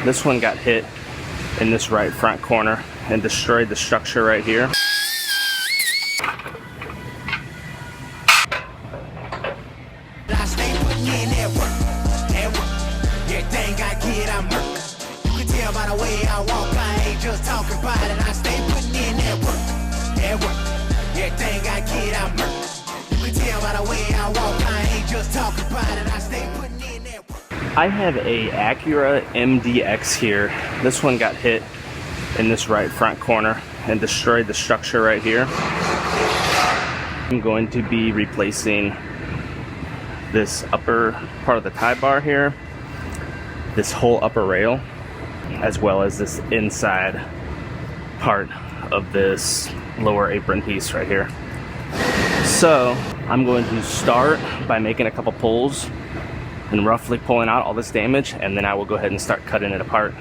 This one got hit in this right front corner and destroyed the structure right here. I have a Acura MDX here. This one got hit in this right front corner and destroyed the structure right here. I'm going to be replacing this upper part of the tie bar here, this whole upper rail, as well as this inside part of this lower apron piece right here. So I'm going to start by making a couple pulls and roughly pulling out all this damage, and then I will go ahead and start cutting it apart.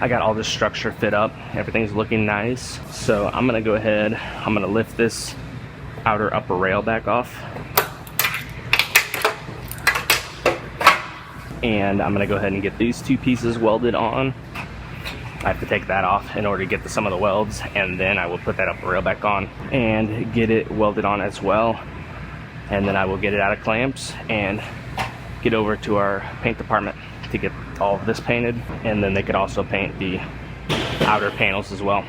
I got all this structure fit up. Everything's looking nice. So I'm gonna go ahead, I'm gonna lift this outer upper rail back off. And I'm gonna go ahead and get these two pieces welded on. I have to take that off in order to get some of the welds, and then I will put that upper rail back on and get it welded on as well. and then I will get it out of clamps and get over to our paint department to get all of this painted, and then they could also paint the outer panels as well.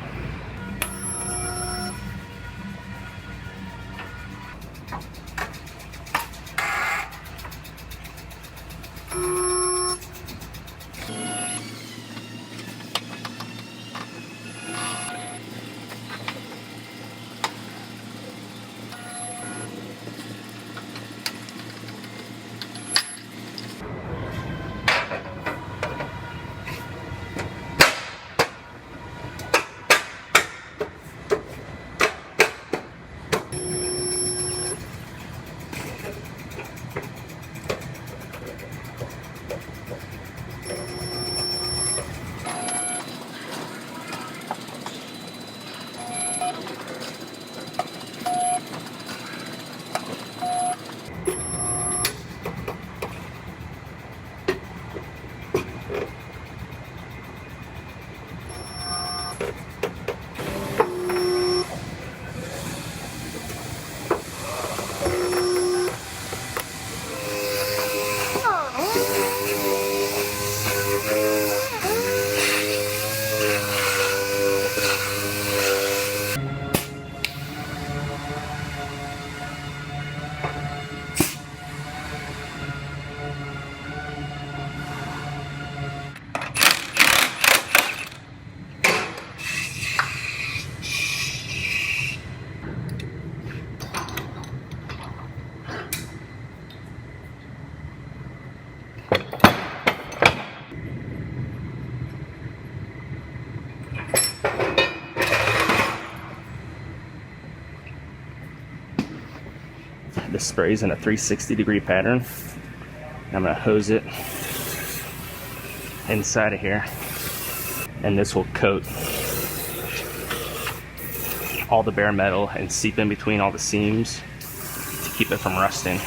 This sprays in a 360-degree pattern. I'm going to hose it inside of here, and this will coat all the bare metal and seep in between all the seams to keep it from rusting.